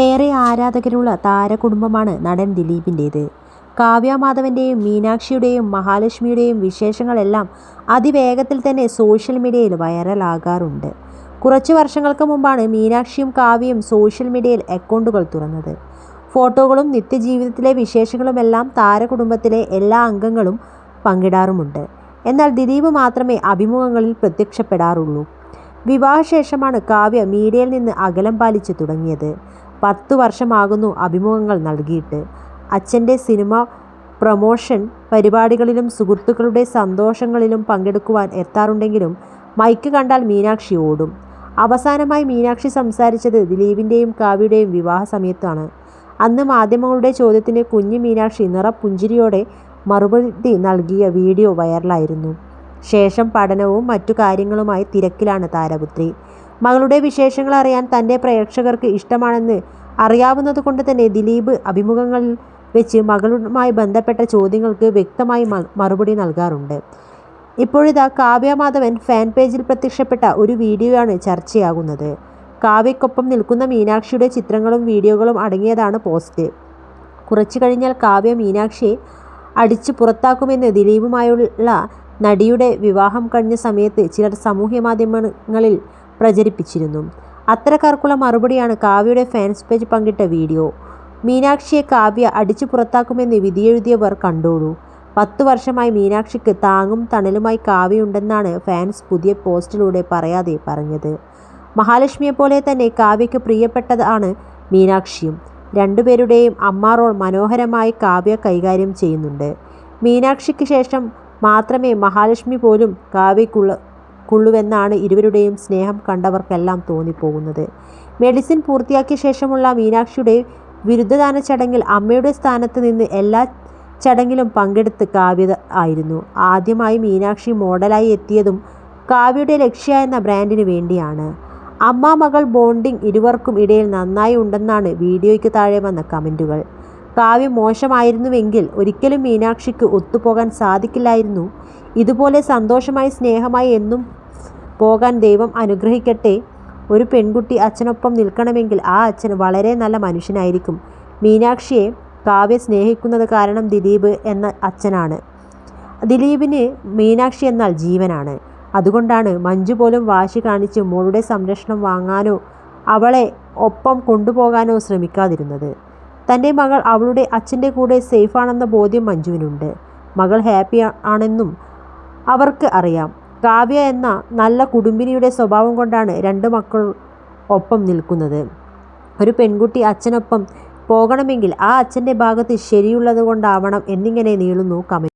ഏറെ ആരാധകരുള്ള താരകുടുംബമാണ് നടൻ ദിലീപിൻ്റേത്. കാവ്യ മാധവൻ്റെയും മീനാക്ഷിയുടെയും മഹാലക്ഷ്മിയുടെയും വിശേഷങ്ങളെല്ലാം അതിവേഗത്തിൽ തന്നെ സോഷ്യൽ മീഡിയയിൽ വൈറലാകാറുണ്ട്. കുറച്ചു വർഷങ്ങൾക്ക് മുമ്പാണ് മീനാക്ഷിയും കാവ്യയും സോഷ്യൽ മീഡിയയിൽ അക്കൗണ്ടുകൾ തുറന്നത്. ഫോട്ടോകളും നിത്യജീവിതത്തിലെ വിശേഷങ്ങളുമെല്ലാം താരകുടുംബത്തിലെ എല്ലാ അംഗങ്ങളും പങ്കിടാറുമുണ്ട്. എന്നാൽ ദിലീപ് മാത്രമേ അഭിമുഖങ്ങളിൽ പ്രത്യക്ഷപ്പെടാറുള്ളൂ. വിവാഹശേഷമാണ് കാവ്യ മീഡിയയിൽ നിന്ന് അകലം പാലിച്ച് തുടങ്ങിയത്. 10 വർഷമാകുന്നു അഭിമുഖങ്ങൾ നൽകിയിട്ട്. അച്ഛൻ്റെ സിനിമ പ്രമോഷൻ പരിപാടികളിലും സുഹൃത്തുക്കളുടെ സന്തോഷങ്ങളിലും പങ്കെടുക്കുവാൻ എത്താറുണ്ടെങ്കിലും മൈക്ക് കണ്ടാൽ മീനാക്ഷി ഓടും. അവസാനമായി മീനാക്ഷി സംസാരിച്ചത് ദിലീപിൻ്റെയും കാവ്യയുടെയും വിവാഹ സമയത്താണ്. അന്ന് മാധ്യമങ്ങളുടെ ചോദ്യത്തിന് കുഞ്ഞു മീനാക്ഷി നിറപുഞ്ചിരിയോടെ മറുപടി നൽകിയ വീഡിയോ വൈറലായിരുന്നു. ശേഷം പഠനവും മറ്റു കാര്യങ്ങളുമായി തിരക്കിലാണ് താരപുത്രി. മകളുടെ വിശേഷങ്ങൾ അറിയാൻ തൻ്റെ പ്രേക്ഷകർക്ക് ഇഷ്ടമാണെന്ന് അറിയാവുന്നതുകൊണ്ട് തന്നെ ദിലീപ് അഭിമുഖങ്ങളിൽ വെച്ച് മകളുമായി ബന്ധപ്പെട്ട ചോദ്യങ്ങൾക്ക് വ്യക്തമായി മറുപടി നൽകാറുണ്ട്. ഇപ്പോഴിതാ കാവ്യ മാധവൻ ഫാൻ പേജിൽ പ്രത്യക്ഷപ്പെട്ട ഒരു വീഡിയോയാണ് ചർച്ചയാകുന്നത്. കാവ്യയ്ക്കൊപ്പം നിൽക്കുന്ന മീനാക്ഷിയുടെ ചിത്രങ്ങളും വീഡിയോകളും അടങ്ങിയതാണ് പോസ്റ്റ്. കുറച്ചു കഴിഞ്ഞാൽ കാവ്യ മീനാക്ഷിയെ അടിച്ചു പുറത്താക്കുമെന്ന് ദിലീപുമായുള്ള നടിയുടെ വിവാഹം കഴിഞ്ഞ സമയത്ത് ചിലർ സാമൂഹ്യ മാധ്യമങ്ങളിൽ പ്രചരിപ്പിച്ചിരുന്നു. അത്തരക്കാർക്കുള്ള മറുപടിയാണ് കാവ്യയുടെ ഫാൻസ് പേജ് പങ്കിട്ട വീഡിയോ. മീനാക്ഷിയെ കാവ്യ അടിച്ചു പുറത്താക്കുമെന്ന് വിധിയെഴുതിയവർ കണ്ടോളൂ. 10 വർഷമായി മീനാക്ഷിക്ക് താങ്ങും തണലുമായി കാവ്യയുണ്ടെന്നാണ് ഫാൻസ് പുതിയ പോസ്റ്റിലൂടെ പറയാതെ പറഞ്ഞത്. മഹാലക്ഷ്മിയെപ്പോലെ തന്നെ കാവ്യയ്ക്ക് പ്രിയപ്പെട്ടതാണ് മീനാക്ഷിയും. രണ്ടുപേരുടെയും അമ്മ റോൾ മനോഹരമായി കാവ്യ കൈകാര്യം ചെയ്യുന്നുണ്ട്. മീനാക്ഷിക്ക് ശേഷം മാത്രമേ മഹാലക്ഷ്മി പോലും കാവ്യയ്ക്കുള്ളുവെന്നാണ് ഇരുവരുടെയും സ്നേഹം കണ്ടവർക്കെല്ലാം തോന്നിപ്പോകുന്നത്. മെഡിസിൻ പൂർത്തിയാക്കിയ ശേഷമുള്ള മീനാക്ഷിയുടെ ബിരുദദാന ചടങ്ങിൽ അമ്മയുടെ സ്ഥാനത്ത് നിന്ന് എല്ലാ ചടങ്ങിലും പങ്കെടുത്ത് കാവ്യ ആയിരുന്നു. ആദ്യമായി മീനാക്ഷി മോഡലായി എത്തിയതും കാവ്യയുടെ ലക്ഷ്യ എന്ന ബ്രാൻഡിന് വേണ്ടിയാണ്. അമ്മ മകൾ ബോണ്ടിങ് ഇരുവർക്കും ഇടയിൽ നന്നായി ഉണ്ടെന്നാണ് വീഡിയോയ്ക്ക് താഴെ വന്ന കമൻറ്റുകൾ. കാവ്യ മോശമായിരുന്നുവെങ്കിൽ ഒരിക്കലും മീനാക്ഷിക്ക് ഒത്തുപോകാൻ സാധിക്കില്ലായിരുന്നു. ഇതുപോലെ സന്തോഷമായി സ്നേഹമായി എന്നും പോകാൻ ദൈവം അനുഗ്രഹിക്കട്ടെ. ഒരു പെൺകുട്ടി അച്ഛനൊപ്പം നിൽക്കണമെങ്കിൽ ആ അച്ഛൻ വളരെ നല്ല മനുഷ്യനായിരിക്കും. മീനാക്ഷിയെ കാവ്യ സ്നേഹിക്കുന്നത് കാരണം ദിലീപ് എന്ന അച്ഛനാണ്. ദിലീപിന് മീനാക്ഷി എന്നാൽ ജീവനാണ്. അതുകൊണ്ടാണ് മഞ്ജു പോലും വാശി കാണിച്ച് മോളുടെ സംരക്ഷണം വാങ്ങാനോ അവളെ ഒപ്പം കൊണ്ടുപോകാനോ ശ്രമിക്കാതിരുന്നത്. തൻ്റെ മകൾ അവളുടെ അച്ഛൻ്റെ കൂടെ സേഫാണെന്ന ബോധ്യം മഞ്ജുവിനുണ്ട്. മകൾ ഹാപ്പി ആണെന്നും അവർക്ക് അറിയാം. കാവ്യ എന്ന നല്ല കുടുംബിനിയുടെ സ്വഭാവം കൊണ്ടാണ് 2 മക്കൾ ഒപ്പം നിൽക്കുന്നത്. ഒരു പെൺകുട്ടി അച്ഛനൊപ്പം പോകണമെങ്കിൽ ആ അച്ഛൻ്റെ ഭാഗത്ത് ശരിയുള്ളത് കൊണ്ടാവണം എന്നിങ്ങനെ നീളുന്നു കമന്റ്.